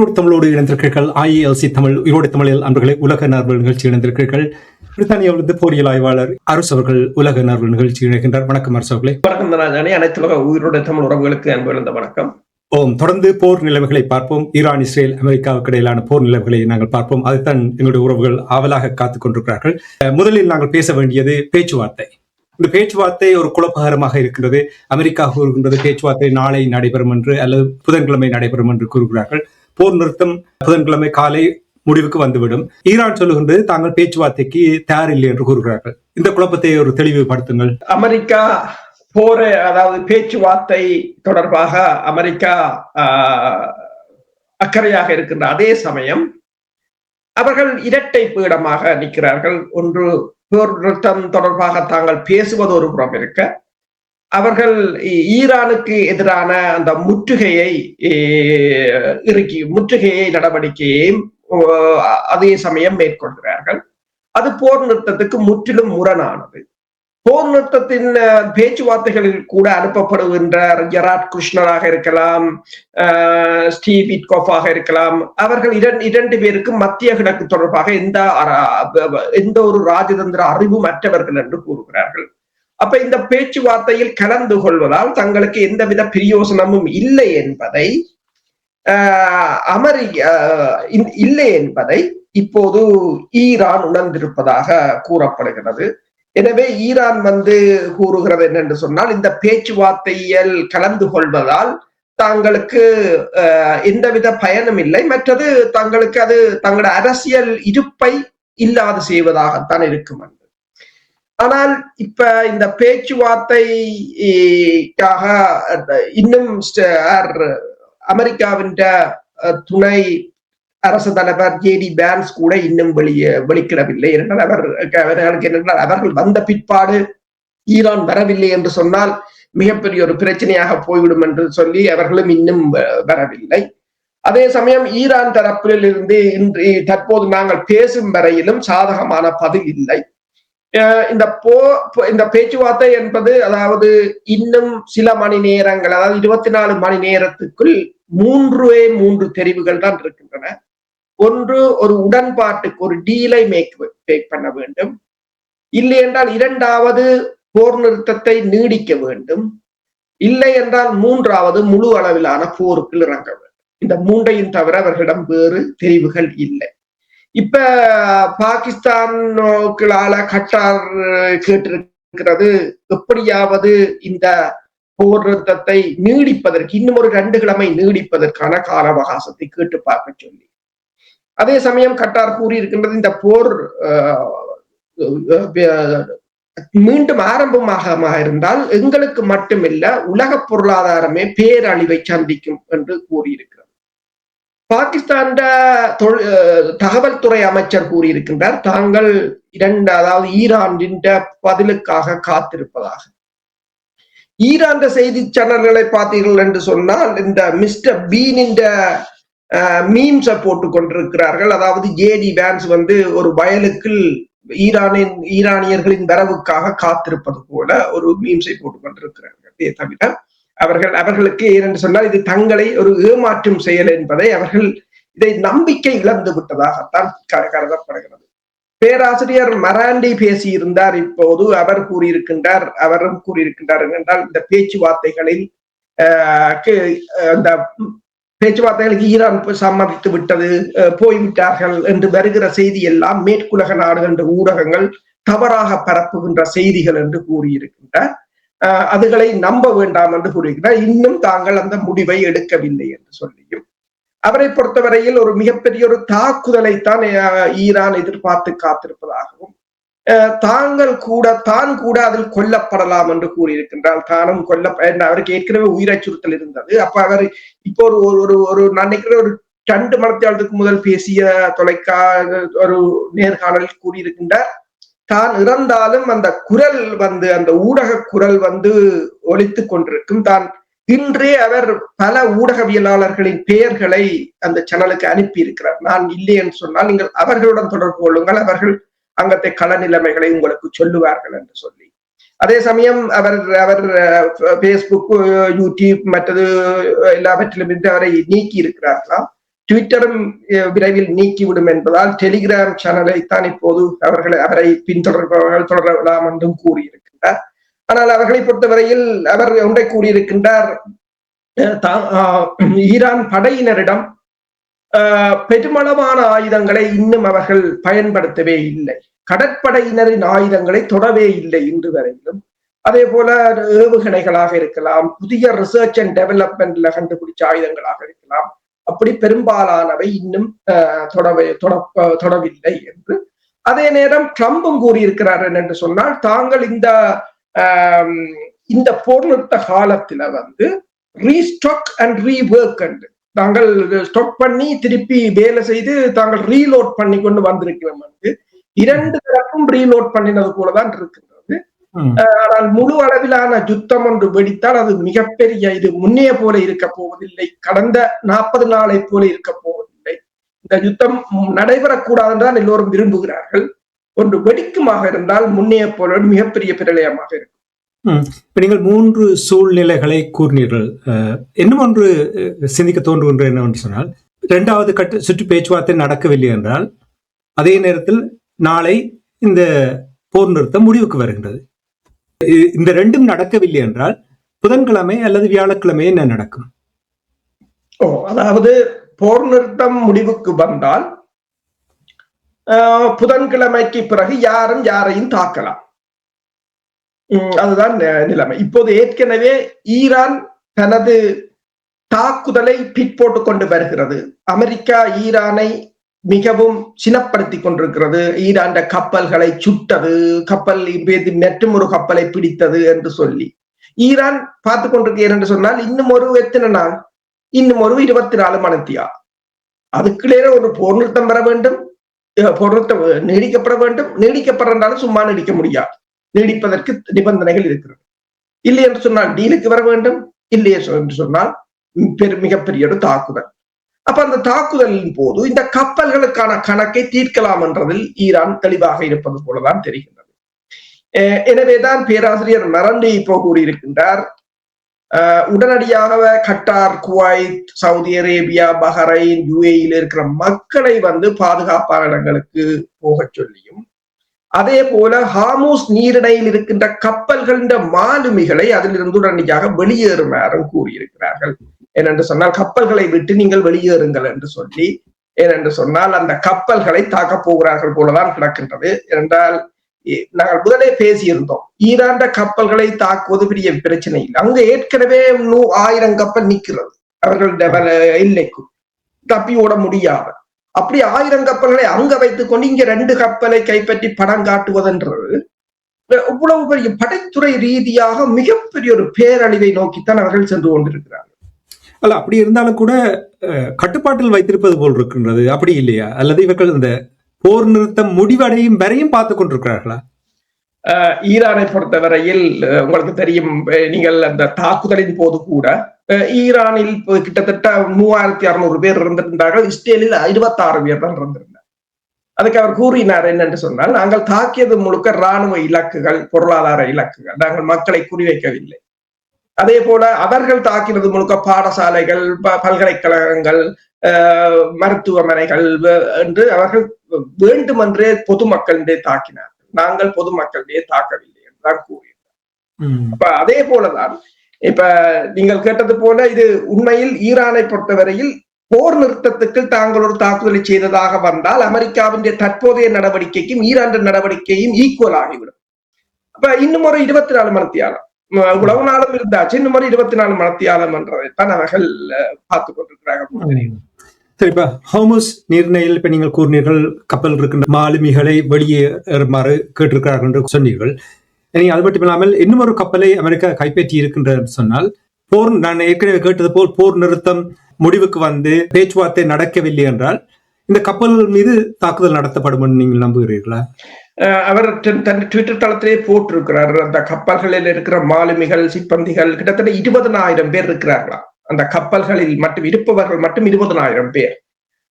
ஈரோடு தமிழோடு இணைந்திருக்கிறீர்கள். IELC தமிழ் ஈரோடு தமிழில் அன்பர்களை உலக நார்வல் நிகழ்ச்சி இணைந்திருக்கிறீர்கள். பிரித்தானியாவிலிருந்து பொறியியல் ஆய்வாளர் அரசு அவர்கள் உலக நார்வல் நிகழ்ச்சி இணைகின்றார். வணக்கம் அரசு அவர்களே. வணக்கம் ராஜானி. அனைத்து உலக ஈரோடு தமிழ் உறவுகளுக்கு அன்பு இழந்த வணக்கம். தொடர்ந்து போர் நிலைமைகளை பார்ப்போம். ஈரான், இஸ்ரேல், அமெரிக்காவுக்கு இடையிலான போர் நிலைமைகளை நாங்கள் பார்ப்போம். அதைத்தான் எங்களுடைய உறவுகள் ஆவலாக காத்துக் கொண்டிருக்கிறார்கள். முதலில் நாங்கள் பேச வேண்டியது பேச்சுவார்த்தை. இந்த பேச்சுவார்த்தை ஒரு குழப்பகரமாக இருக்கின்றது. அமெரிக்கா கூறுகின்றது பேச்சுவார்த்தை நாளை நடைபெறும் என்று அல்லது புதன்கிழமை நடைபெறும் என்று கூறுகிறார்கள். போர் நிறுத்தம் புதன்கிழமை காலை முடிவுக்கு வந்துவிடும். ஈரான் சொல்லுகின்றது தாங்கள் பேச்சுவார்த்தைக்கு தயாரில்லை என்று கூறுகிறார்கள். இந்த குழப்பத்தை ஒரு தெளிவுபடுத்துங்கள். அமெரிக்கா போர், அதாவது பேச்சுவார்த்தை தொடர்பாக அமெரிக்கா அக்கறையாக இருக்கின்ற அதே சமயம் அவர்கள் இரட்டை பீடமாக நிற்கிறார்கள். ஒன்று, போர் நிறுத்தம் தொடர்பாக தாங்கள் பேசுவது ஒரு புறம் இருக்க, அவர்கள் ஈரானுக்கு எதிரான அந்த முற்றுகையை நடவடிக்கையையும் அதே சமயம் மேற்கொள்கிறார்கள். அது போர் நிறுத்தத்துக்கு முற்றிலும் முரணானது. போர் நிறுத்தத்தின் பேச்சுவார்த்தைகளில் கூட அனுப்பப்படுகின்ற ஜெராட் குஷ்னராக இருக்கலாம், ஸ்டீவ் விட்கோஃபாக இருக்கலாம், அவர்கள் இரண்டு பேருக்கும் மத்திய கிழக்கு தொடர்பாக எந்த ஒரு ராஜதந்திர அறிவும் அற்றவர்கள் என்று கூறுகிறார்கள். அப்ப இந்த பேச்சுவார்த்தையில் கலந்து கொள்வதால் தங்களுக்கு எந்தவித பிரயோசனமும் இல்லை என்பதை இப்போது ஈரான் உணர்ந்திருப்பதாக கூறப்படுகிறது. எனவே ஈரான் கூறுகிறது என்னென்று சொன்னால், இந்த பேச்சுவார்த்தையில் கலந்து கொள்வதால் தாங்களுக்கு எந்தவித பயனும் இல்லை, மற்றது தங்களுக்கு அது தங்களோட அரசியல் இருப்பை இல்லாது செய்வதாகத்தான் இருக்கும். ஆனால் இப்ப இந்த பேச்சுவார்த்தைக்காக இன்னும் அமெரிக்காவின் துணை அரசு தலைவர் JD Vance கூட இன்னும் வெளிக்கிடவில்லை. என்றால் அவர்கள் வந்த பிற்பாடு ஈரான் வரவில்லை என்று சொன்னால் மிகப்பெரிய ஒரு பிரச்சனையாக போய்விடும் என்று சொல்லி அவர்களும் இன்னும் வரவில்லை. அதே சமயம் ஈரான் தரப்பில் இருந்து தற்போது நாங்கள் பேசும் வரையிலும் சாதகமான பதில் இல்லை. இந்த பேச்சுவார்த்தை என்பது, அதாவது இன்னும் சில மணி நேரங்கள், அதாவது 24 மணி நேரத்துக்குள் மூன்று தெரிவுகள் தான் இருக்கின்றன. ஒன்று, ஒரு உடன்பாட்டுக்கு ஒரு டீலை மேக் பண்ண வேண்டும். இல்லை என்றால் இரண்டாவது போர் நிறுத்தத்தை நீடிக்க வேண்டும். இல்லை என்றால் மூன்றாவது முழு அளவிலான போருக்கு இறங்க வேண்டும். இந்த மூன்றையும் தவிர அவர்களிடம் வேறு தெரிவுகள் இல்லை. இப்ப பாகிஸ்தானுக்களால கட்டார் கேட்டிருக்கிறது, எப்படியாவது இந்த போர் நிறுத்தத்தை நீடிப்பதற்கு இன்னும் ஒரு 2 கிழமை நீடிப்பதற்கான கால அவகாசத்தை கேட்டு பார்க்க சொல்லி. அதே சமயம் கட்டார் கூறியிருக்கின்றது, இந்த போர் மீண்டும் ஆரம்பமாக இருந்தால் எங்களுக்கு மட்டுமில்ல உலக பொருளாதாரமே பேரழிவை சந்திக்கும் என்று கூறியிருக்கிறது. பாகிஸ்தான் தகவல் துறை அமைச்சர் கூறியிருக்கின்றார், தாங்கள் அதாவது ஈரானின் பதிலுக்காக காத்திருப்பதாக. ஈரான் செய்தி சேனல்களை பார்த்தீர்கள் என்று சொன்னால், இந்த மிஸ்டர் பீன் மீம்ஸை போட்டுக் கொண்டிருக்கிறார்கள். அதாவது JD Vance ஒரு வயலுக்குள் ஈரானியர்களின் வரவுக்காக காத்திருப்பது போல ஒரு மீம்ஸை போட்டுக் கொண்டிருக்கிறார்கள். தவிர அவர்களுக்கு ஏனென்று சொன்னால் இது தங்களை ஒரு ஏமாற்றும் செயல் என்பதை அவர்கள் இதை நம்பிக்கை இழந்து விட்டதாகத்தான் கருதப்படுகிறது. பேராசிரியர் மராண்டி பேசியிருந்தார். இப்போது அவரும் கூறியிருக்கின்றார் என்றால், இந்த பேச்சுவார்த்தைகளுக்கு ஈரான் சம்மதித்து விட்டது, போய்விட்டார்கள் என்று வருகிற செய்தி எல்லாம் மேற்குலக நாடுகள் ஊடகங்கள் தவறாக பரப்புகின்ற செய்திகள் என்று கூறியிருக்கின்றார். அதுகளை நம்ப வேண்டாம் என்று கூறுகிறார். இன்னும் தாங்கள் அந்த முடிவை எடுக்கவில்லை என்று சொல்லியும், அவரை பொறுத்தவரையில் ஒரு மிகப்பெரிய ஒரு தாக்குதலைத்தான் ஈரான் எதிர்பார்த்து காத்திருப்பதாகவும், தான் கூட அதில் கொல்லப்படலாம் என்று கூறியிருக்கின்றார். தானும் அவருக்கு ஏற்கனவே உயிர் அச்சுறுத்தல் இருந்தது. அப்ப அவர் இப்போ ஒரு நான் நினைக்கிற ஒரு 2 மணித்தியாலத்துக்கு முதல் பேசிய ஒரு நேர்காணலில் கூறியிருக்கின்றார், தான் இறந்தாலும் அந்த குரல் அந்த ஊடக குரல் ஒலித்துக் கொண்டிருக்கும். தான் இன்றே அவர் பல ஊடகவியலாளர்களின் பெயர்களை அந்த சேனலுக்கு அனுப்பி இருக்கிறார். நான் இல்லை என்று சொன்னால் நீங்கள் அவர்களுடன் தொடர்பு கொள்ளுங்கள், அவர்கள் அங்கத்தை கள நிலைமைகளை உங்களுக்கு சொல்லுவார்கள் என்று சொல்லி. அதே சமயம் அவர் பேஸ்புக், யூடியூப் மற்றது எல்லாவற்றிலும் இருந்து அவரை நீக்கி இருக்கிறார்களாம். ட்விட்டரும் விரைவில் நீக்கிவிடும் என்பதால் டெலிகிராம் சேனலை தான் இப்போது அவரை பின்தொடர்பவர்கள் தொடரலாம் என்றும் கூறியிருக்கின்றார். ஆனால் அவர்களை பொறுத்தவரையில் அவர் ஒன்றை கூறியிருக்கின்றார், ஈரான் படையினரிடம் பெருமளவான ஆயுதங்களை இன்னும் அவர்கள் பயன்படுத்தவே இல்லை, கடற்படையினரின் ஆயுதங்களை தொடவே இல்லை இன்று வரையிலும். அதே போல ஏவுகணைகளாக இருக்கலாம், புதிய ரிசர்ச் அண்ட் டெவலப்மெண்ட்ல கண்டுபிடிச்ச ஆயுதங்களாக இருக்கலாம், அப்படி பெரும்பாலானவை இன்னும் தொடவில்லை என்று. அதே நேரம் ட்ரம்பும் கூறியிருக்கிறார் என்று சொன்னால், தாங்கள் இந்த போர் நிறுத்த காலத்துல ரீஸ்டாக் அண்ட் ரீவொர்க் என்று தாங்கள் ஸ்டாக் பண்ணி திருப்பி வேலை செய்து தாங்கள் ரீலோட் பண்ணி கொண்டு வந்திருக்கிறோம் என்று இரண்டு தரப்பும் ரீலோட் பண்ணினது போலதான் இருக்கின்றது. ஆனால் முழு அளவிலான யுத்தம் ஒன்று வெடித்தால் அது மிகப்பெரிய, இது முன்னைய போல இருக்க போவதில்லை, கடந்த 40 நாளை போல இருக்க போவதில்லை. இந்த யுத்தம் நடைபெறக்கூடாது என்றுதான் எல்லோரும் விரும்புகிறார்கள். ஒன்று வெடிக்குமாக இருந்தால் முன்னைய போல மிகப்பெரிய பிரளயமாக இருக்கும். இப்ப நீங்கள் 3 சூழ்நிலைகளை கூறினீர்கள். இன்னும் ஒன்று சிந்திக்க தோன்றுகின்ற என்னவென்று சொன்னால், 2வது கட்ட சுற்று பேச்சுவார்த்தை நடக்கவில்லை என்றால் அதே நேரத்தில் நாளை இந்த போர் நிறுத்தம் முடிவுக்கு வருகின்றது. இந்த ரெண்டும் நடக்கவில்லை என்றால் புதன்கிழமை அல்லது வியாழக்கிழமை என்ன நடக்கும்? அதாவது போர் நிறுத்தம் முடிவுக்கு வந்தால் புதன்கிழமைக்கு பிறகு யாரும் யாரையும் தாக்கலாம். அதுதான் நிலைமை. இப்போது ஏற்கனவே ஈரான் தனது தாக்குதலை பிற்போட்டுக் கொண்டு வருகிறது. அமெரிக்கா ஈரானை மிகவும் சினப்படுத்தி கொண்டிருக்கிறது. ஈரான் கப்பல்களை சுட்டது, கப்பல் மற்றும் ஒரு கப்பலை பிடித்தது என்று சொல்லி ஈரான் பார்த்து கொண்டிருக்கிறேன் என்று சொன்னால், இன்னும் ஒரு எத்தனை நாள், இன்னும் ஒரு 24 மணித்தியா, அதுக்குள்ளே ஒரு போர் நிறுத்தம் பெற வேண்டும், போர் நிறுத்தம் நீடிக்கப்பட வேண்டும். நீடிக்கப்படாலும் சும்மா நீடிக்க முடியாது, நீடிப்பதற்கு நிபந்தனைகள் இருக்கிறது. இல்லை என்று சொன்னால் டீலுக்கு வர வேண்டும், இல்லையே என்று சொன்னால் மிகப்பெரிய ஒரு தாக்குதல். அப்ப அந்த தாக்குதலின் போது இந்த கப்பல்களுக்கான கணக்கை தீர்க்கலாம் என்றதில் ஈரான் தெளிவாக இருப்பது போலதான் தெரிகின்றது. எனவேதான் பேராசிரியர் மரண்டி இப்போ கூறியிருக்கின்றார், உடனடியாக Qatar, Kuwait, Saudi Arabia, Bahrain, UAE இருக்கிற மக்களை பாதுகாப்பான இடங்களுக்கு போக சொல்லியும், அதே போல ஹார்மூஸ் நீரிணையில் இருக்கின்ற கப்பல்களின் மாலுமிகளை அதிலிருந்து உடனடியாக வெளியேறுமாறும் கூறியிருக்கிறார்கள். ஏனென்று சொன்னால் கப்பல்களை விட்டு நீங்கள் வெளியேறுங்கள் என்று சொல்லி, ஏனென்று சொன்னால் அந்த கப்பல்களை தாக்கப் போகிறார்கள் போலதான் கிடக்கின்றது. என்றால் நாங்கள் முதலே பேசியிருந்தோம், ஈரான் கப்பல்களை தாக்குவது பெரிய பிரச்சனை இல்லை. அங்க ஏற்கனவே 1000 கப்பல் நிற்கிறது அவர்களுடைய எல்லைக்கு, தப்பி ஓட முடியாது. அப்படி 1000 கப்பல்களை அங்க வைத்துக் கொண்டு இங்க 2 கப்பலை கைப்பற்றி படம் காட்டுவதென்றது இவ்வளவு பெரிய படைத்துறை ரீதியாக மிகப்பெரிய ஒரு பேரழிவை நோக்கித்தான் அவர்கள் சென்று கொண்டிருக்கிறார்கள். அல்ல, அப்படி இருந்தாலும் கூட கட்டுப்பாட்டில் வைத்திருப்பது போல் இருக்கின்றது, அப்படி இல்லையா? அல்லது இவர்கள் இந்த போர் நிறுத்தம் முடிவடையும் வரையும் பார்த்துக் கொண்டிருக்கிறார்களா? ஈரானை பொறுத்தவரையில் உங்களுக்கு தெரியும், நீங்கள் அந்த தாக்குதலின் போது கூட ஈரானில் கிட்டத்தட்ட 3600 பேர் இருந்திருந்தார்கள், இஸ்ரேலில் 26 பேர் தான் இருந்திருந்தார். அதுக்கு அவர் கூறினார் என்னென்று சொன்னால், நாங்கள் தாக்கியது முழுக்க இராணுவ இலக்குகள், பொருளாதார இலக்குகள், நாங்கள் மக்களை குறிவைக்கவில்லை. அதே போல அவர்கள் தாக்கினது முழுக்க பாடசாலைகள், பல்கலைக்கழகங்கள், மருத்துவமனைகள் என்று அவர்கள் வேண்டுமென்றே பொதுமக்களிடையே தாக்கினார்கள். நாங்கள் பொதுமக்களிடையே தாக்கவில்லை என்றுதான் கூறினார். அப்ப அதே போலதான் இப்ப நீங்கள் கேட்டது போல இது உண்மையில் ஈரானை பொறுத்தவரையில் போர் நிறுத்தத்துக்கு தாங்கள் ஒரு தாக்குதலை செய்ததாக வந்தால் அமெரிக்காவின் தற்போதைய நடவடிக்கைக்கும் ஈரான் நடவடிக்கையும் ஈக்குவல் ஆகிவிடும். அப்ப இன்னும் ஒரு 24 மணித்தியாலம் உழவு நாளும் இருந்தாச்சு, இன்னும் ஒரு 24 மணித்தியாலம் என்றதைத்தான் அவர்கள் பார்த்துக் கொண்டிருக்கிறார்கள். சரி, இப்ப ஹார்மூஸ் நீர்நிலையில் இப்ப நீங்கள் கூறினீர்கள் கப்பல் இருக்கின்ற மாலுமிகளை வெளியேறுமாறு கேட்டிருக்கிறார்கள் என்று சொன்னீர்கள். அது மட்டும் இல்லாமல் இன்னும் ஒரு கப்பலை அமெரிக்கா கைப்பற்றி இருக்கின்றது சொன்னால், போர், நான் ஏற்கனவே கேட்டது போல் போர் நிறுத்தம் முடிவுக்கு பேச்சுவார்த்தை நடக்கவில்லை என்றால் இந்த கப்பல் மீது தாக்குதல் நடத்தப்படும் என்று நீங்கள் நம்புகிறீர்களா? அவர் தன் ட்விட்டர் தளத்திலே போட்டிருக்கிறார், அந்த கப்பல்களில் இருக்கிற மாலுமிகள், சிப்பந்திகள் கிட்டத்தட்ட 20,000 பேர் இருக்கிறார்களா. அந்த கப்பல்களில் மட்டும் இருப்பவர்கள் மட்டும் 20,000 பேர்.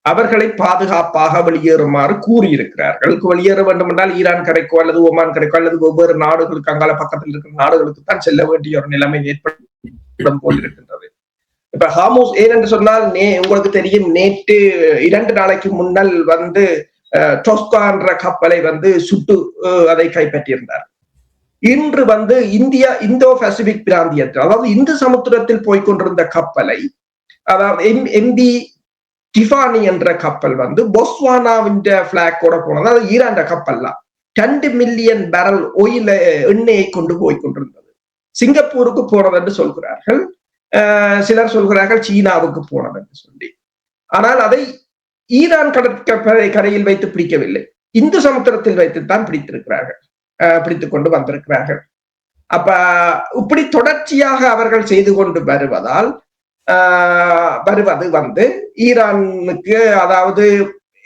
அவர்களை பாதுகாப்பாக வெளியேறுமாறு கூறியிருக்கிறார்கள். வெளியேற வேண்டும் என்றால் ஈரான் கரைக்கோ அல்லது ஒமான் கரைக்கோ அல்லது வெவ்வேறு நாடுகளுக்கு, அங்கால பக்கத்தில் இருக்கிற நாடுகளுக்கு தான் செல்ல வேண்டிய ஒரு நிலைமை ஏற்படும் போல் இருக்கின்றது. இப்ப ஹார்மோஸ் ஏனென்று சொன்னால் உங்களுக்கு தெரியும், நேற்று 2 நாளைக்கு முன்னல் வந்து டொஸ்கா என்ற கப்பலை வந்து சுட்டு அதை கைப்பற்றியிருந்தார். இன்று வந்து இந்தோ பசிபிக் பிராந்தியத்தில், அதாவது இந்து சமுத்திரத்தில் போய்கொண்டிருந்த கப்பலை, அதாவது எம்பி டிஃபானி என்ற கப்பல் வந்து பொஸ்வானாவின் பிளாக்கோட போனது. அது ஈரான் கப்பல்லாம் 2 மில்லியன் பேரல் எண்ணெயை கொண்டு போய்கொண்டிருந்தது. சிங்கப்பூருக்கு போனது என்று சொல்கிறார்கள், சிலர் சொல்கிறார்கள் சீனாவுக்கு போனது என்று சொல்லி. ஆனால் அதை ஈரான் கடற்கரை கரையில் வைத்து பிடிக்கவில்லை, இந்து சமுத்திரத்தில் வைத்துத்தான் பிடித்துக் கொண்டு வந்திருக்கிறார்கள். அப்ப இப்படி தொடர்ச்சியாக அவர்கள் செய்து கொண்டு வருவது வந்து ஈரானுக்கு, அதாவது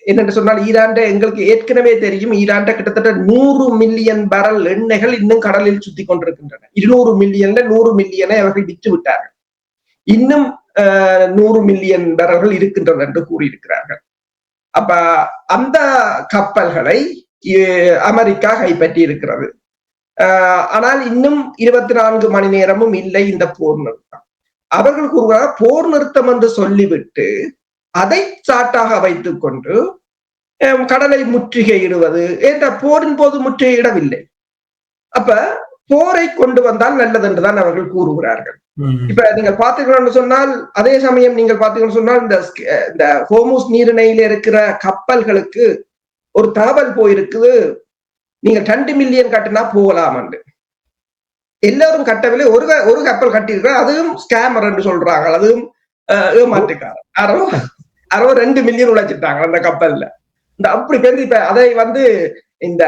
என்னென்று சொன்னால், ஈரான் எங்களுக்கு ஏற்கனவே தெரியும், ஈரான் கிட்டத்தட்ட 100 மில்லியன் பேரல் எண்ணெய்கள் இன்னும் கடலில் சுத்தி கொண்டிருக்கின்றன. 200 மில்லியன்ல 100 மில்லியனை அவர்கள் விற்று விட்டார்கள். இன்னும் 100 மில்லியன் பேரல்கள் இருக்கின்றது என்று கூறியிருக்கிறார்கள். அப்ப அந்த கப்பல்களை அமெரிக்கா கைப்பற்றி இருக்கிறது. ஆனால் இன்னும் 24 மணி நேரமும் இல்லை இந்த போர் நிறுத்தம். அவர்கள் கூறுகிறார், போர் நிறுத்தம் என்று சொல்லிவிட்டு அதை சாட்டாக வைத்துக் கொண்டு கடலை முற்றுகையிடுவது, ஏற்ற போரின் போது முற்றுகையிடவில்லை. அப்ப போரை கொண்டு வந்தால் நல்லது என்றுதான் அவர்கள் கூறுகிறார்கள். இப்ப நீங்கள் பாத்தீங்கன்னு சொன்னால், அதே சமயம் நீங்கள் பாத்தீங்கன்னு சொன்னால், இந்த ஹோர்முஸ் நீரிணையில இருக்கிற கப்பல்களுக்கு ஒரு தகவல் போயிருக்குது, நீங்க 2 மில்லியன் கட்டினா போகலாம் என்று. எல்லாரும் கட்டவில்லை, ஒரு கப்பல் கட்டியிருக்கிற, அதுவும் ஸ்கேமர் என்று சொல்றாங்க, அதுவும் ஏமாற்றுக்காரர். யாரோ 2 மில்லியன் உழைச்சிட்டாங்க அந்த கப்பல்ல. இந்த அப்படி பேருந்து இப்ப அதை வந்து இந்த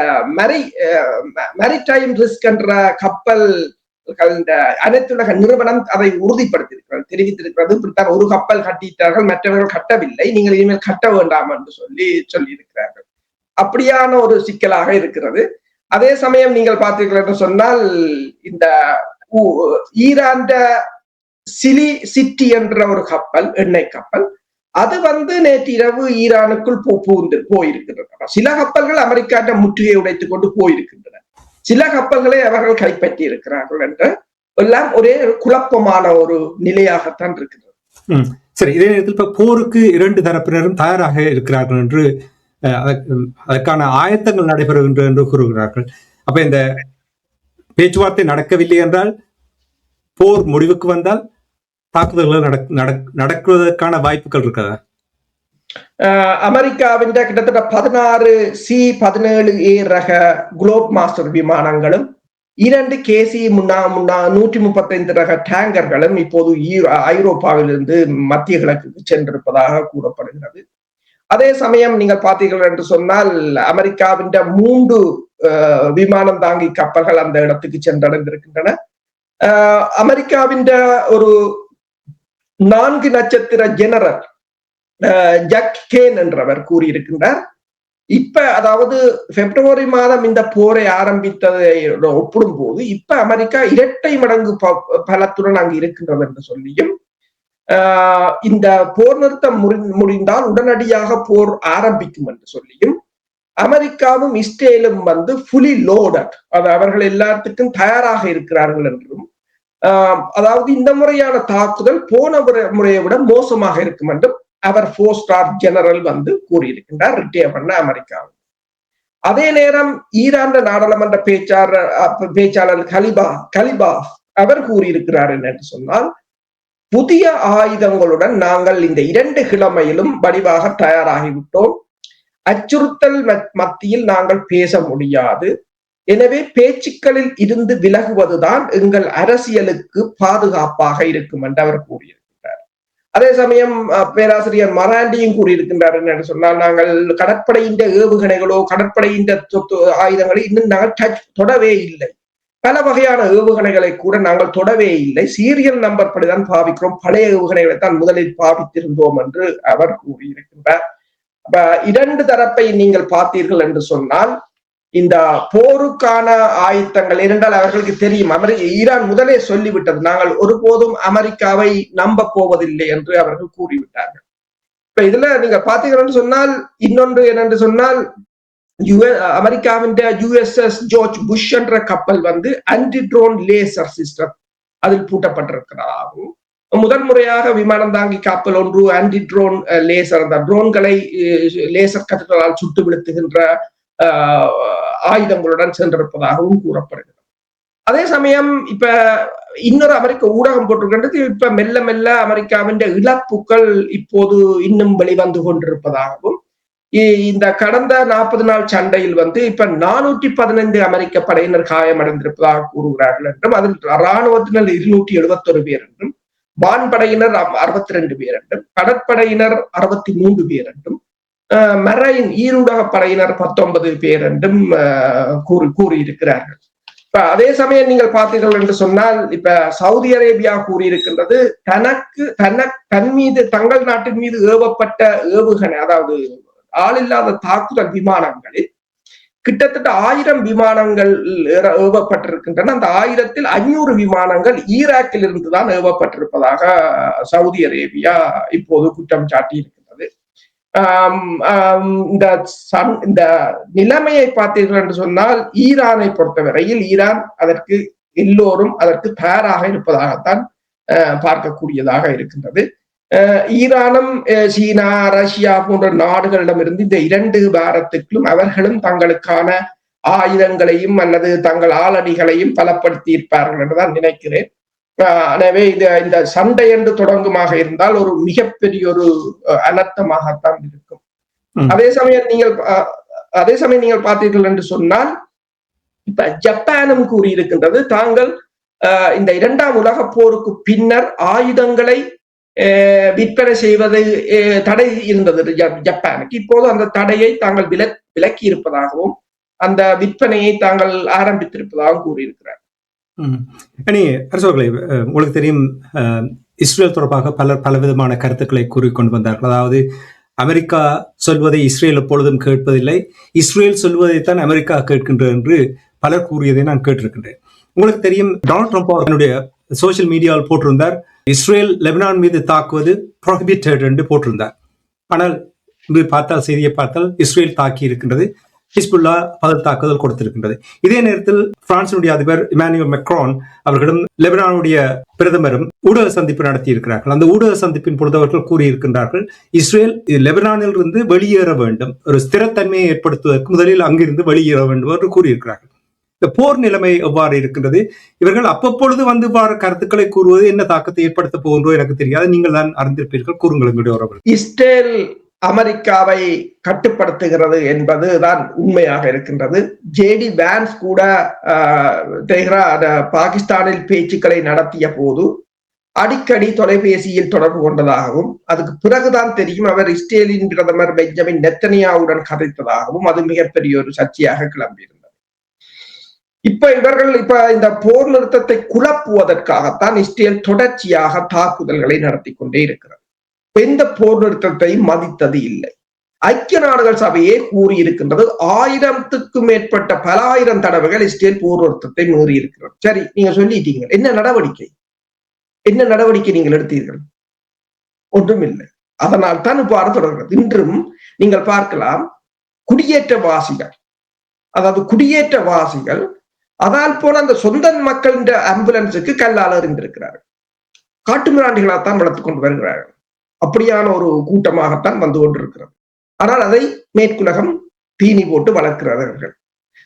மேரிடைம் ரிஸ்க் என்ற கப்பல் இந்த அனைத்துலக நிறுவனம் அதை உறுதிப்படுத்தியிருக்கிறது, தெரிவித்திருக்கிறது. இப்படித்தான் ஒரு கப்பல் கட்டிட்டார்கள், மற்றவர்கள் கட்டவில்லை, நீங்கள் இனிமேல் கட்ட வேண்டாம் என்று சொல்லி இருக்கிறார்கள். அப்படியான ஒரு சிக்கலாக இருக்கிறது. அதே சமயம் நீங்கள் பார்த்தீர்கள் என்று சொன்னால், இந்த ஈரான் சிலி சிட்டி என்ற ஒரு கப்பல், எண்ணெய் கப்பல், அது வந்து நேற்று இரவு ஈரானுக்குள் போயிருக்கின்றன. சில கப்பல்கள் அமெரிக்கா முற்றுகையை உடைத்துக் கொண்டு போயிருக்கின்றன, சில கப்பல்களை அவர்கள் கைப்பற்றி இருக்கிறார்கள் என்ற எல்லாம் ஒரே குழப்பமான ஒரு நிலையாகத்தான் இருக்கிறது. சரி, இதே நேரத்தில் இப்ப போருக்கு 2 தரப்பினரும் தயாராக இருக்கிறார்கள் என்று, அதற்கான ஆயத்தங்கள் நடைபெறுகின்றன என்று கூறுகிறார்கள். அப்ப இந்த பேச்சுவார்த்தை நடக்கவில்லை என்றால், போர் முடிவுக்கு வந்தால் தாக்குதல்கள் நடக்குவதற்கான வாய்ப்புகள் இருக்கிறதா? அமெரிக்காவின் கிட்டத்தட்ட 16 C-17A ரக குளோப் மாஸ்டர் விமானங்களும் 2 KC 135 ரக டேங்கர்களும் இப்போது ஐரோப்பாவிலிருந்து மத்திய கிழக்குக்கு சென்றிருப்பதாக கூறப்படுகிறது. அதே சமயம் நீங்கள் பார்த்தீர்கள் என்று சொன்னால், அமெரிக்காவின் 3 விமானம் தாங்கி கப்பல்கள் அந்த இடத்துக்கு சென்றடைந்திருக்கின்றன. அமெரிக்காவின் ஒரு 4 நட்சத்திர ஜெனரல் ஜக் கேன் என்றவர் கூறியிருக்கின்றார், இப்ப அதாவது பிப்ரவரி மாதம் இந்த போரை ஆரம்பித்ததை ஒப்பிடும் போது இப்ப அமெரிக்கா 2 மடங்கு பலத்துடன் அங்கு இருக்கின்றது என்று சொல்லியும், இந்த போர் நிறுத்தம் முடிந்தால் உடனடியாக போர் ஆரம்பிக்கும் என்று சொல்லியும், அமெரிக்காவும் இஸ்ரேலும் வந்து ஃபுல்லி லோடட், அவர்கள் எல்லாத்துக்கும் தயாராக இருக்கிறார்கள் என்றும், அதாவது இந்த முறையான தாக்குதல் போன முறையை விட மோசமாக இருக்கும் என்றும் அவர் 4 ஸ்டார் ஜெனரல் வந்து கூறியிருக்கின்றார், ரிட்டையர் பண்ண அமெரிக்காவில். அதே நேரம் ஈரான் நாடாளுமன்ற பேச்சாளர் கலிபா அவர் கூறியிருக்கிறார் என்று சொன்னால், புதிய ஆயுதங்களுடன் நாங்கள் இந்த 2 கிழமையிலும் வடிவாக தயாராகிவிட்டோம், அச்சுறுத்தல் மத்தியில் நாங்கள் பேச முடியாது, எனவே பேச்சுக்களில் இருந்து விலகுவதுதான் எங்கள் அரசியலுக்கு பாதுகாப்பாக இருக்கும் என்று அவர் கூறியிருக்கின்றார். அதே சமயம் பேராசிரியர் மராண்டியும் கூறியிருக்கின்றார் என்று சொன்னால், நாங்கள் கடற்படையின் ஏவுகணைகளோ கடற்படையின் ஆயுதங்களை இன்னும் நாங்கள் தொடவே இல்லை, பல வகையான ஏவுகணைகளை கூட நாங்கள் தொடவே இல்லை, சீரியல் நம்பர் படிதான் பாவிக்கிறோம், பழைய ஏவுகணைகளை தான் முதலில் பாவித்திருந்தோம் என்று அவர் கூறியிருக்கின்றார். 2 தரப்பை நீங்கள் பார்த்தீர்கள் என்று சொன்னால், இந்த போருக்கான ஆயுதங்கள் இருந்தால் அவர்களுக்கு தெரியும், ஈரான் முதலே சொல்லிவிட்டது, நாங்கள் ஒருபோதும் அமெரிக்காவை நம்ப போவதில்லை என்று அவர்கள் கூறிவிட்டார்கள். இப்ப இதுல நீங்க பாத்தீங்கன்னு சொன்னால், இன்னொன்று என்னென்று சொன்னால், அமெரிக்காவின் USS ஜார்ஜ் புஷ் என்ற கப்பல் வந்து ஆன்டி ட்ரோன் லேசர் சிஸ்டம் அதில் பூட்டப்பட்டிருக்கிறதாகவும், முதல் முறையாக விமானம் தாங்கி கப்பல் ஒன்று ஆன்டி ட்ரோன் லேசர், அந்த ட்ரோன்களை லேசர் கதிர்களால் சுட்டு வீழ்த்துகின்ற ஆயுதங்களுடன் சென்றிருப்பதாகவும் கூறப்படுகிறது. அதே சமயம் இப்ப இன்னொரு அமெரிக்க ஊடகம் போட்டிருக்கின்றது, இப்ப மெல்ல மெல்ல அமெரிக்காவின் இழப்புகள் இப்போது இன்னும் வெளிவந்து கொண்டிருப்பதாகவும், இந்த கடந்த 40 நாள் சண்டையில் இப்ப 415 அமெரிக்க படையினர் காயமடைந்திருப்பதாக கூறுகிறார்கள் என்றும், அதில் இராணுவத்தினர் 271 பேர் என்றும், வான்படையினர் 62 பேர் என்றும், கடற்படையினர் 63 பேர் என்றும், மரைன் ஈருடக படையினர் 19 பேர் என்றும் கூறியிருக்கிறார்கள். இப்ப அதே சமயம் நீங்கள் பார்த்தீர்கள் என்று சொன்னால், இப்ப சவுதி அரேபியா கூறியிருக்கின்றது, தன் மீது தங்கள் நாட்டின் மீது ஏவப்பட்ட ஏவுகணை, அதாவது ஆளில்லாத தாக்குதல் விமானங்களில் கிட்டத்தட்ட 1000 விமானங்கள் ஏவப்பட்டிருக்கின்றன. அந்த 1000ல் 500 விமானங்கள் ஈராக்கில் இருந்துதான் ஏவப்பட்டிருப்பதாக சவுதி அரேபியா இப்போது குற்றம் சாட்டி இந்த நிலைமையை பார்த்தீர்கள் என்று சொன்னால், ஈரானை பொறுத்தவரையில் ஈரான் எல்லோரும் அதற்கு தயாராக இருப்பதாகத்தான் பார்க்கக்கூடியதாக இருக்கின்றது. ஈரானும் சீனா, ரஷ்யா போன்ற நாடுகளிடமிருந்து இந்த 2 வாரத்துக்கும் அவர்களும் தங்களுக்கான ஆயுதங்களையும் அல்லது தங்கள் ஆளடிகளையும் பலப்படுத்தி இருப்பார்கள் என்றுதான் நினைக்கிறேன். எனவே இந்த சண்டை என்று தொடங்குமாக இருந்தால் ஒரு மிகப்பெரிய ஒரு அனர்த்தமாகத்தான் இருக்கும். அதே சமயம் நீங்கள் பார்த்தீர்கள் என்று சொன்னால், இப்ப ஜப்பானும் கூறியிருக்கின்றது, தாங்கள் இந்த 2ஆம் உலகப் போருக்கு பின்னர் ஆயுதங்களை விற்பனை செய்வது தடை இருந்தது ஜப்பானுக்கு. இப்போது அந்த தடையை தாங்கள் விலக்கி இருப்பதாகவும் அந்த விற்பனையை தாங்கள் ஆரம்பித்திருப்பதாகவும் கூறியிருக்கிறார். அரசோர்களே, உங்களுக்கு தெரியும், இஸ்ரேல் தொடர்பாக பலவிதமான கருத்துக்களை கூறிக்கொண்டு வந்தார்கள். அதாவது அமெரிக்கா சொல்வதை இஸ்ரேல் எப்பொழுதும் கேட்பதில்லை, இஸ்ரேல் சொல்வதைத்தான் அமெரிக்கா கேட்கின்றது என்று பலர் கூறியதை நான் கேட்டிருக்கின்றேன். உங்களுக்கு தெரியும், டொனால்ட் ட்ரம்ப் அவர்களுடைய சோசியல் மீடியாவில் போட்டிருந்தார், இஸ்ரேல் லெபனான் மீது தாக்குவது ப்ரோஹிபிட்டட் என்று போட்டிருந்தார். ஆனால் இன்று பார்த்தால், செய்தியை பார்த்தால், இஸ்ரேல் தாக்கி இருக்கின்றது, ஹிஸ்புல்லா பதில் தாக்குதல் கொடுத்திருக்கின்றது. இதே நேரத்தில் பிரான்சினுடைய அதிபர் இமானுவேல் மேக்ரான் அவர்களும் லெபனானுடைய பிரதமரும் ஊடக சந்திப்பு நடத்தி இருக்கிறார்கள். அந்த ஊடக சந்திப்பின் பொழுது அவர்கள் கூறியிருக்கின்றார்கள், இஸ்ரேல் லெபனானில் இருந்து வெளியேற வேண்டும், ஒரு ஸ்திரத்தன்மையை ஏற்படுத்துவதற்கு முதலில் அங்கிருந்து வெளியேற வேண்டும் என்று கூறியிருக்கிறார்கள். இந்த போர் நிலைமை எவ்வாறு இருக்கின்றது? இவர்கள் அப்பப்பொழுது இவ்வாறு கருத்துக்களை கூறுவது என்ன தாக்கத்தை ஏற்படுத்த போகின்றோ எனக்கு தெரியாது, நீங்கள் தான் அறிந்திருப்பீர்கள், கூறுங்கள் எங்களுடைய உறவுகள். இஸ்ரேல் அமெரிக்காவை கட்டுப்படுத்துகிறது என்பதுதான் உண்மையாக இருக்கின்றது. ஜேடி வான்ஸ் கூட பாகிஸ்தானில் பேச்சுக்களை நடத்திய போது அடிக்கடி தொலைபேசியில் தொடர்பு கொண்டதாகவும், அதுக்கு பிறகுதான் தெரியும் அவர் இஸ்ரேலின் பிரதமர் பெஞ்சமின் நெத்தனியாவுடன் கதைத்ததாகவும் அது மிகப்பெரிய ஒரு சர்ச்சையாக கிளம்பியிருந்தது. இவர்கள் இந்த போர் நிறுத்தத்தை குழப்புவதற்காகத்தான் இஸ்ரேல் தொடர்ச்சியாக தாக்குதல்களை நடத்தி கொண்டே இருக்கிறது. எந்த போர் நிறுத்தத்தையும் மதித்தது இல்லை. ஐக்கிய நாடுகள் சபையே கூறியிருக்கின்றது, 1000க்கும் மேற்பட்ட பல ஆயிரம் தடவைகள் இஸ்ரேல் போர் நிறுத்தத்தை மீறி இருக்கிறது. சரி, நீங்க சொல்லிட்டீங்க, என்ன நடவடிக்கை நீங்கள் எடுத்தீர்கள்? ஒன்றும் இல்லை. அதனால் தான் இவ்வாறு தொடர்கிறது. இன்றும் நீங்கள் பார்க்கலாம், குடியேற்றவாசிகள் அதால் போன அந்த சொந்த மக்களின் ஆம்புலன்ஸுக்கு கல்லால் எறிந்திருக்கிறார்கள். காட்டு மிராண்டிகளாகத்தான் வளர்த்து கொண்டு வருகிறார்கள். அப்படியான ஒரு கூட்டமாகத்தான் வந்து கொண்டிருக்கிறது. ஆனால் அதை மேற்குலகம் தீனி போட்டு வளர்க்கிறார்கள்.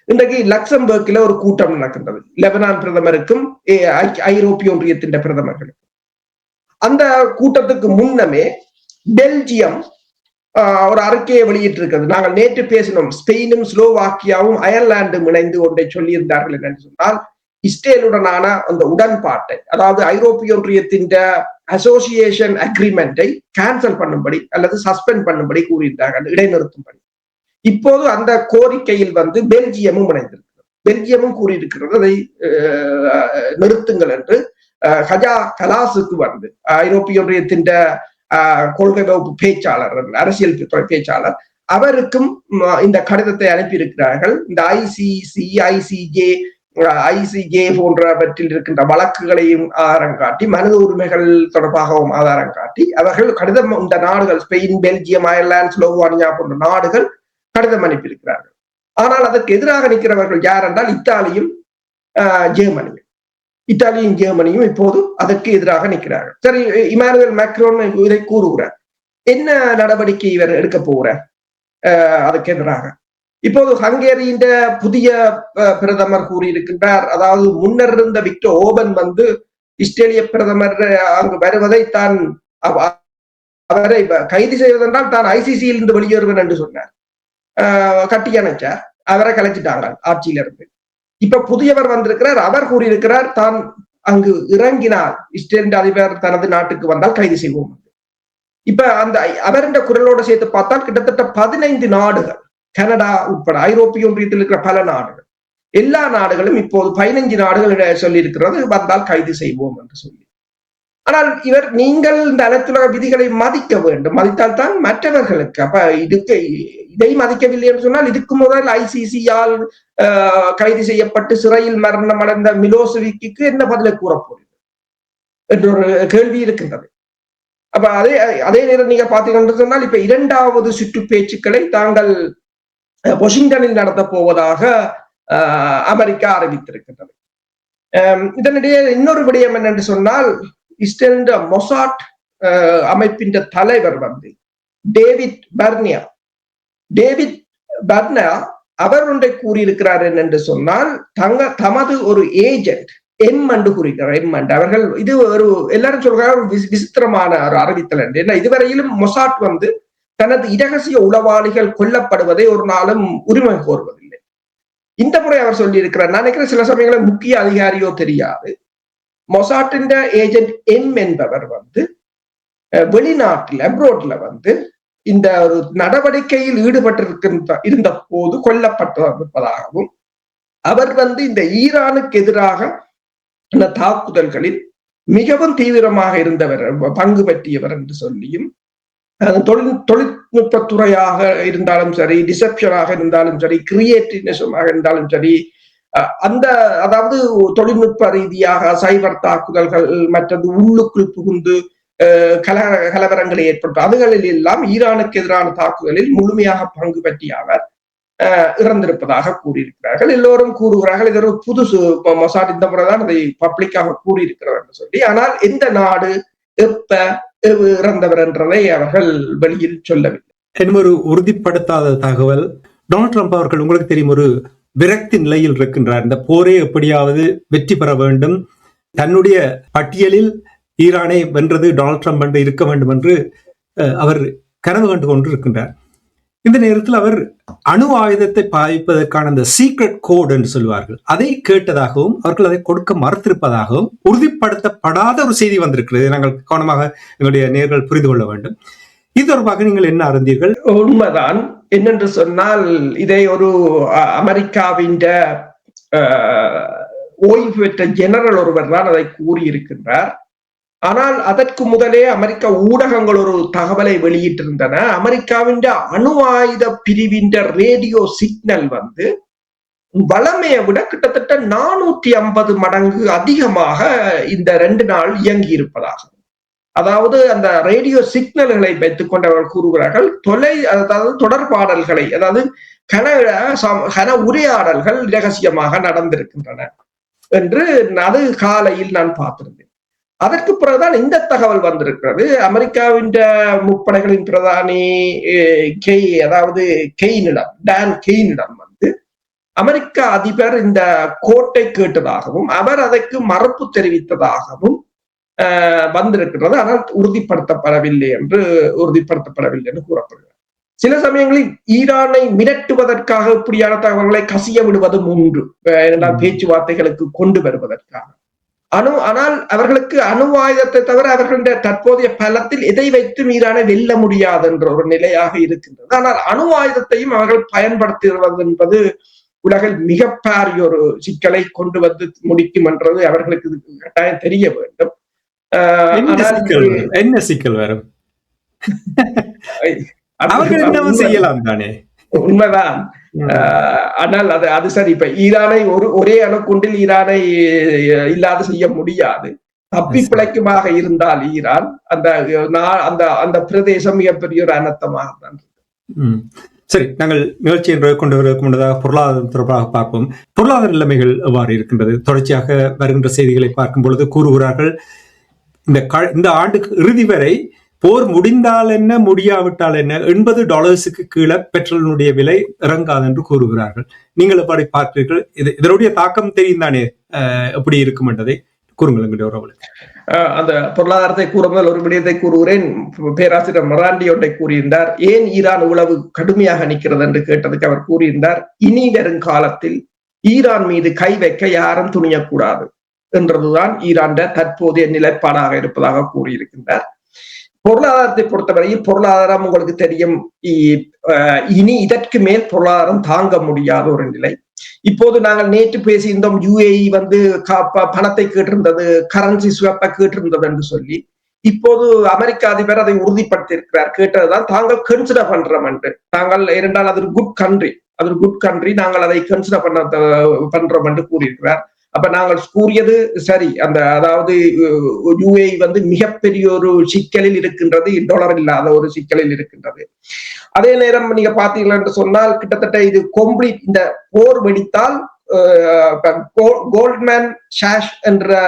இன்றைக்கு லக்சம்பர்கில் ஒரு கூட்டம் நடக்கின்றது, லெபனான் பிரதமருக்கும் ஐரோப்பிய ஒன்றியத்தின் பிரதமர்களுக்கும். அந்த கூட்டத்துக்கு முன்னமே பெல்ஜியம் ஒரு அறிக்கையை வெளியிட்டிருக்கிறது. நாங்கள் நேற்று பேசினோம், ஸ்பெயினும் ஸ்லோவாக்கியாவும் அயர்லாண்டும் இணைந்து ஒன்றை சொல்லியிருந்தார்கள் என்று சொன்னால், இஸ்ரேலுடனான அந்த உடன்பாட்டை, அதாவது ஐரோப்பிய ஒன்றியத்தின் அசோசியேஷன் அக்ரிமெண்டை கேன்சல் பண்ணும்படி அல்லது சஸ்பெண்ட் பண்ணும்படி கூறியிருந்தார்கள், இடைநிறுத்தும்படி. இப்போது அந்த கோரிக்கையில் பெல்ஜியமும் இணைந்திருக்கிறது. பெல்ஜியமும் கூறியிருக்கிறது அதை நிறுத்துங்கள் என்று. ஹஜா கலாசுக்கு ஐரோப்பிய ஒன்றியத்தின் கொள்கை வகுப்பு பேச்சாளர், அரசியல் துறை பேச்சாளர், அவருக்கும் இந்த கடிதத்தை அனுப்பியிருக்கிறார்கள். இந்த ஐசிஜே போன்றவற்றில் இருக்கின்ற வழக்குகளையும் ஆதாரம் காட்டி, மனித உரிமைகள் தொடர்பாகவும் ஆதாரம் காட்டி அவர்கள் கடிதம், இந்த நாடுகள் ஸ்பெயின், பெல்ஜியம், அயர்லாந்து, ஸ்லோவானியா போன்ற நாடுகள் கடிதம் அனுப்பியிருக்கிறார்கள். ஆனால் அதற்கு எதிராக நிற்கிறவர்கள் யார் என்றால் இத்தாலியும் ஜெர்மனியும். இத்தாலியும் ஜெர்மனியும் இப்போது அதற்கு எதிராக நிற்கிறார்கள். சரி, இமானுவேல் மேக்ரோன் இதை கூறுகிறார். என்ன நடவடிக்கை இவர் எடுக்க போகிறார் அதுக்கு எதிராக? இப்போது ஹங்கேரியின் புதிய பிரதமர் கூறியிருக்கின்றார், அதாவது முன்னர் இருந்த விக்டர் ஓபன் வந்து இஸ்ரேலிய பிரதமர் அங்கு வருவதை தான் அவரை கைது செய்வதென்றால் தான் ஐசிசியில் இருந்து வெளியேறுவேன் என்று சொன்னார். கட்டி அணைச்சார், அவரை கலைச்சிட்டாங்க ஆட்சியில இருந்து. இப்ப புதியவர் வந்திருக்கிறார், அவர் கூறியிருக்கிறார் தான் அங்கு இறங்கினார் இஸ்ரேல் அதிபர் தனது நாட்டுக்கு வந்தால் கைது செய்வோம். இப்ப அந்த அவருடைய குரலோடு சேர்த்து பார்த்தால் கிட்டத்தட்ட 15 நாடுகள், கனடா உட்பட ஐரோப்பிய ஒன்றியத்தில் இருக்கிற பல நாடுகள், எல்லா நாடுகளும் இப்போது 15 நாடுகள் சொல்லி இருக்கிறது வந்தால் கைது செய்வோம் என்று சொல்லி. ஆனால் இவர் நீங்கள் இந்த அனைத்துலக விதிகளை மதிக்க வேண்டும், மதித்தால் தான் மற்றவர்களுக்கு. அப்ப இதை மதிக்கவில்லை என்று சொன்னால் இதுக்கு முதல் ஐசிசியால் கைது செய்யப்பட்டு சிறையில் மரணம் அடைந்த மிலோசெவிக்கு என்ன பதிலை கூறப்போகிறது என்ற ஒரு கேள்வி இருக்கின்றது. அப்ப அதே நேரம் நீங்க பாத்தீங்கன்னு சொன்னால் இப்ப 2வது சுற்று பேச்சுக்களை தாங்கள் வாஷிங்டனில் நடத்த போவதாக அமெரிக்கா அறிவித்திருக்கின்றது. இதனிடையே இன்னொரு விடயம் என்னென்று சொன்னால், இஸ்ரேல் மொசாட் அமைப்பின் தலைவர் வந்து டேவிட் பர்னியா அவர் ஒன்றை கூறியிருக்கிறார் என்று சொன்னால், தமது ஒரு ஏஜென்ட் எம் என்று கூறுகிறார். எம் என்று அவர்கள் இது ஒரு எல்லாரும் சொல்கிறார் ஒரு விசித்திரமான ஒரு அறிவித்தல் என்று. ஏன்னா இதுவரையிலும் மொசாட் வந்து தனது இரகசிய உளவாளிகள் கொல்லப்படுவதை ஒரு நாளும் உரிமை கோருவதில்லை. இந்த முறை அவர் சொல்லி இருக்கிறார். நான் நினைக்கிறேன் சில சமயங்களில் முக்கிய அதிகாரியோ தெரியாது, மொசாட்டின் ஏஜென்ட் எம் என்பவர் வந்து வெளிநாட்டில் அப்ரோட்ல வந்து இந்த ஒரு நடவடிக்கையில் இருந்த போது கொல்லப்பட்டிருப்பதாகவும், அவர் வந்து இந்த ஈரானுக்கு எதிராக தாக்குதல்களில் மிகவும் தீவிரமாக இருந்தவர், பங்கு பற்றியவர் என்று சொல்லியும், தொழில்நுட்பத்துறையாக இருந்தாலும் சரி, டிசெப்ஷனாக இருந்தாலும் சரி, கிரியேட்டிவ்னஸாக இருந்தாலும் சரி, அதாவது தொழில்நுட்ப ரீதியாக சைபர் தாக்குதல்கள், மற்றது உள்ளுக்குள் புகுந்து கலவரங்களை ஏற்படுத்தும் அதுகளில் எல்லாம் ஈரானுக்கு எதிரான தாக்குதலில் முழுமையாக பங்கு பற்றிய அவர் இறந்திருப்பதாக கூறியிருக்கிறார்கள். எல்லோரும் கூறுகிறார்கள் இது ஒரு புதுசு, மொசாட் இந்த முறைதான் அதை பப்ளிக்காக கூறியிருக்கிறார் என்று சொல்லி. ஆனால் எந்த நாடு எப்ப இறந்தவர் என்றதை அவர்கள் வெளியில் சொல்லவில்லை. இன்னும் ஒரு உறுதிப்படுத்தாத தகவல், டொனால்ட் ட்ரம்ப் அவர்கள் உங்களுக்கு தெரியும் ஒரு விரக்தி நிலையில் இருக்கின்றார். இந்த போரே எப்படியாவது வெற்றி பெற வேண்டும், தன்னுடைய பட்டியலில் ஈரானை வென்றது டொனால்ட் ட்ரம்ப் என்று இருக்க வேண்டும் என்று அவர் கனவு கண்டு கொண்டு இருக்கின்றார். இந்த நேரத்தில் அவர் அணு ஆயுதத்தை பாய்ப்பதற்கான அந்த சீக்ரெட் கோட் என்று சொல்வார்கள், அதை கேட்டதாகவும் அவர்கள் அதை கொடுக்க மறுத்திருப்பதாகவும் உறுதிப்படுத்தப்படாத ஒரு செய்தி வந்திருக்கிறது. நாங்கள் கவனமாக எங்களுடைய நேயர்கள் புரிந்து கொள்ள வேண்டும். இது தொடர்பாக நீங்கள் என்ன அறிந்தீர்கள்? உண்மைதான். என்னென்று சொன்னால், இதை ஒரு அமெரிக்காவின் ஓய்வு பெற்ற ஜெனரல் ஒருவர் தான் அதை கூறியிருக்கின்றார். ஆனால் அதற்கு முதலே அமெரிக்க ஊடகங்கள் ஒரு தகவலை வெளியிட்டிருந்தன. அமெரிக்காவின் அணு ஆயுத பிரிவின் ரேடியோ சிக்னல் வந்து வளமையை விட கிட்டத்தட்ட 450 மடங்கு அதிகமாக இந்த 2 நாள் இயங்கி இருப்பதாக. அதாவது அந்த ரேடியோ சிக்னல்களை வைத்துக் கொண்டவர்கள் கூறுகிறார்கள், அதாவது தொடர்பாடல்களை, அதாவது கன உரையாடல்கள் இரகசியமாக நடந்திருக்கின்றன என்று அது காலையில் நான் பார்த்திருந்தேன். அதற்கு பிறகுதான் இந்த தகவல் வந்திருக்கிறது. அமெரிக்காவின் முப்படைகளின் பிரதானி அதாவது டான் கெய்னிடம் வந்து அமெரிக்க அதிபர் இந்த கோட்டை கேட்டதாகவும் அவர் அதற்கு மறுப்பு தெரிவித்ததாகவும் வந்திருக்கிறது. ஆனால் உறுதிப்படுத்தப்படவில்லை என்று கூறப்படுகிறது. சில சமயங்களில் ஈரானை மிரட்டுவதற்காக இப்படியான தகவல்களை கசிய விடுவதும் உண்டு, பேச்சுவார்த்தைகளுக்கு கொண்டு வருவதற்காக. ஆனால் அவர்களுக்கு அணு ஆயுதத்தை தவிர அவர்களுடைய தற்போதைய பலத்தில் எதை வைத்து ஈரானை வெல்ல முடியாது என்ற ஒரு நிலையாக இருக்கின்றது. ஆனால் அணு ஆயுதத்தையும் அவர்கள் பயன்படுத்துவது என்பது உலகில் மிக பாரிய ஒரு சிக்கலை கொண்டு வந்து முடிக்கும் என்றது அவர்களுக்கு கட்டாயம் தெரிய வேண்டும். என்ன சிக்கல் வரும்? செய்யலாம் தானே, உண்மைதான். ஆனால் அது சரி. இப்ப ஈரானை ஒரே அணுகுண்டில் ஈரானை இல்லாது செய்ய முடியாது. தப்பி பிழைக்குமாக இருந்தால் ஈரான் அந்த பிரதேசம் மிகப்பெரிய ஒரு அனர்த்தமாக தான். சரி, நாங்கள் நிகழ்ச்சியை கொண்டு வருவதற்கு முன்னதாக பொருளாதாரம் தொடர்பாக பார்ப்போம். பொருளாதார நிலைமைகள் எவ்வாறு இருக்கின்றது? தொடர்ச்சியாக வருகின்ற செய்திகளை பார்க்கும் பொழுது கூறுகிறார்கள், இந்த ஆண்டுக்கு இறுதி வரை போர் முடிந்தால் என்ன முடியாவிட்டால் என்ன $80 கீழே பெட்ரோலினுடைய விலை இறங்காது என்று கூறுகிறார்கள். நீங்கள் எப்படி பார்க்கிறீர்கள்? இதனுடைய தாக்கம் தெரியும் தானே எப்படி இருக்கும் என்றதை கூறுங்கள் எங்களுடைய உறவுகளுக்கு. அந்த பொருளாதாரத்தை கூறும்போது ஒரு விடயத்தை கூறுகிறேன். பேராசிரியர் மராண்டி ஒன்றை கூறியிருந்தார். ஏன் ஈரான் உளவு கடுமையாக நிற்கிறது என்று கேட்டதுக்கு அவர் கூறியிருந்தார், இனி வரும் காலத்தில் ஈரான் மீது கை வைக்க யாரும் துணியக்கூடாது என்றதுதான் ஈரான் தற்போதைய நிலைப்பாடாக இருப்பதாக கூறியிருக்கின்றார். பொருளாதாரத்தை பொறுத்தவரையில் பொருளாதாரம் உங்களுக்கு தெரியும், இனி இதற்கு மேல் பொருளாதாரம் தாங்க முடியாத ஒரு நிலை. இப்போது நாங்கள் நேற்று பேசியிருந்தோம், UAE பணத்தை கேட்டிருந்தது, கரன்சி ஸ்வாப்பை கேட்டிருந்தது என்று சொல்லி. இப்போது அமெரிக்க அதிபர் அதை உறுதிப்படுத்தி இருக்கிறார். கேட்டதுதான் தாங்கள் கன்சிடர் பண்றோம் என்று. தாங்கள் இரண்டால் அது ஒரு குட் கண்ட்ரி, நாங்கள் அதை கன்சிடர் பண்றோம் என்று கூறியிருக்கிறார். அப்ப நாங்கள் கூறியது சரி. அதாவது UAE மிகப்பெரிய ஒரு சிக்கலில் இருக்கின்றது, டாலர் இல்லாத ஒரு சிக்கலில் இருக்கின்றது. அதே நேரம் நீங்க பாத்தீர்கள் என்று சொன்னால் கிட்டத்தட்ட இது கம்ப்ளீட், இந்த போர் வெடித்தால் கோல்ட்மேன் சாஷ் என்ற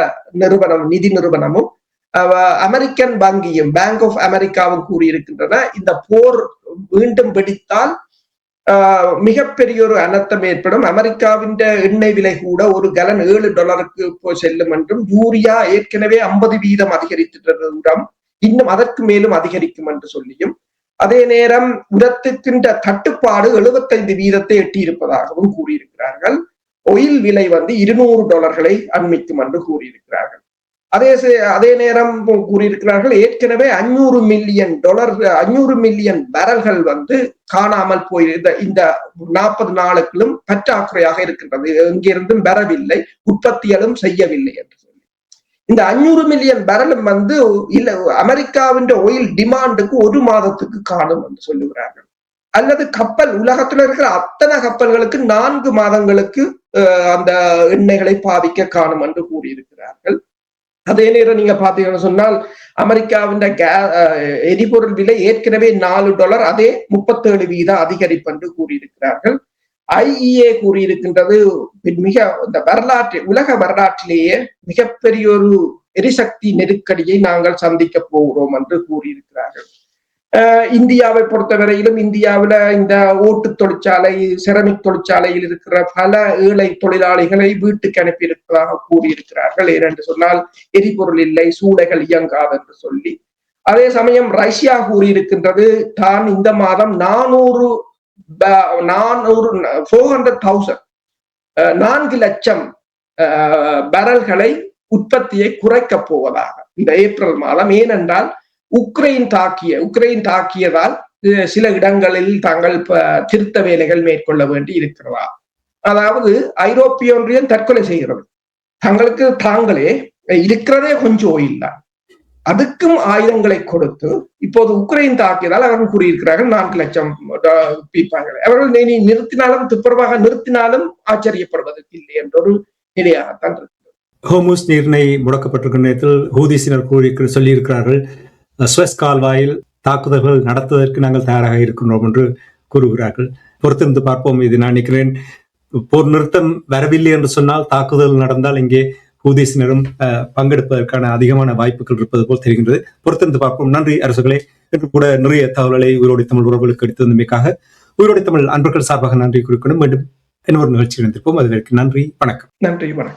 நிறுவனம், நிதி நிறுவனமும் அமெரிக்கன் வங்கியும், பேங்க் ஆஃப் அமெரிக்காவும் கூறியிருக்கின்றன, இந்த போர் மீண்டும் வெடித்தால் மிகப்பெரிய ஒரு அனர்த்தம் ஏற்படும். அமெரிக்காவின் எண்ணெய் விலை கூட ஒரு கலன் $7 செல்லும் என்றும், யூரியா ஏற்கனவே 50% அதிகரித்திருந்ததுடன் இன்னும் அதற்கு மேலும் அதிகரிக்கும் என்று சொல்லியும், அதே நேரம் உரத்துக்கின்ற தட்டுப்பாடு 75% எட்டியிருப்பதாகவும் கூறியிருக்கிறார்கள். ஒயில் விலை $200 அண்மிக்கும் என்று கூறியிருக்கிறார்கள். அதே நேரம் கூறியிருக்கிறார்கள், ஏற்கனவே $500 மில்லியன் பேரல்கள் காணாமல் போயிருந்த இந்த 40 நாளுக்களும் பற்றாக்குறையாக இருக்கின்றது. எங்கிருந்தும் வரவில்லை, உற்பத்திகளும் செய்யவில்லை என்று சொல்லி இந்த 500 மில்லியன் பேரலும் இல்ல அமெரிக்காவின் ஒயில் டிமாண்டுக்கு 1 மாதத்துக்கு காணும் என்று சொல்லுகிறார்கள். அல்லது உலகத்துல இருக்கிற அத்தனை கப்பல்களுக்கு 4 மாதங்களுக்கு அந்த எண்ணெய்களை பாவிக்க காணும் என்று கூறியிருக்கிறார்கள். அதே நேரம் நீங்க பாத்தீங்கன்னு சொன்னால் அமெரிக்காவின் எரிபொருள் விலை ஏற்கனவே $4, அதே 37% அதிகரிப்பு என்று கூறியிருக்கிறார்கள். IEA கூறியிருக்கின்றது, உலக வரலாற்றிலேயே மிகப்பெரிய ஒரு எரிசக்தி நெருக்கடியை நாங்கள் சந்திக்க போகிறோம் என்று கூறியிருக்கிறார்கள். இந்தியாவை பொறுத்தவரையிலும் இந்தியாவில இந்த ஓட்டு தொழிற்சாலை, செரமிக் தொழிற்சாலையில் இருக்கிற பல ஏழை தொழிலாளிகளை வீட்டுக்கு அனுப்பி இருப்பதாக கூறியிருக்கிறார்கள். ஏனென்று சொன்னால் எரிபொருள் இல்லை, சூளைகள் இயங்காது என்று சொல்லி. அதே சமயம் ரஷ்யா கூறியிருக்கின்றது, தான் இந்த மாதம் 4 லட்சம் பேரல்களை உற்பத்தியை குறைக்க போவதாக இந்த ஏப்ரல் மாதம். ஏனென்றால் உக்ரைன் தாக்கியதால் சில இடங்களில் தாங்கள் திருத்த வேலைகள் மேற்கொள்ள வேண்டி இருக்கிறதா. அதாவது ஐரோப்பிய ஒன்றியம் தற்கொலை செய்கிறது. தாங்களே இருக்கிறதே கொஞ்சம் ஓயில் தான், அதுக்கும் ஆயுதங்களை கொடுத்து இப்போது உக்ரைன் தாக்கியதால் அவர்கள் கூறியிருக்கிறார்கள் 4 லட்சம் பீப்பார்கள். அவர்கள் நிறுத்தினாலும் துப்புரவாக நிறுத்தினாலும் ஆச்சரியப்படுவதற்கு இல்லை என்ற ஒரு நிலையாகத்தான் இருக்கிறது. ஹோர்முஸ் நீரிணை முடக்கப்பட்டிருக்கிற நேரத்தில் ஹூதிசினர் சொல்லியிருக்கிறார்கள், சுவெஸ் கால்வாயில் தாக்குதல்கள் நடத்துவதற்கு நாங்கள் தயாராக இருக்கின்றோம் என்று கூறுகிறார்கள். பொறுத்திருந்து பார்ப்போம். இது நான் நினைக்கிறேன், போர் நிறுத்தம் வரவில்லை என்று சொன்னால் தாக்குதல் நடந்தால் இங்கே ஹூதிசினரும் பங்கெடுப்பதற்கான அதிகமான வாய்ப்புகள் இருப்பது போல் தெரிகின்றது. பொறுத்திருந்து பார்ப்போம். நன்றி அரசுகளே. என்று கூட நிறைய தகவல்களை உயிரோடை தமிழ் உறவுகளுக்கு எடுத்து வந்தமைக்காக உயிரோடை தமிழ் அன்பர்கள் சார்பாக நன்றி குறிக்கணும். மீண்டும் இன்னொரு நிகழ்ச்சி இணைந்திருப்போம். அதுவரைக்கும் நன்றி, வணக்கம். நன்றி, வணக்கம்.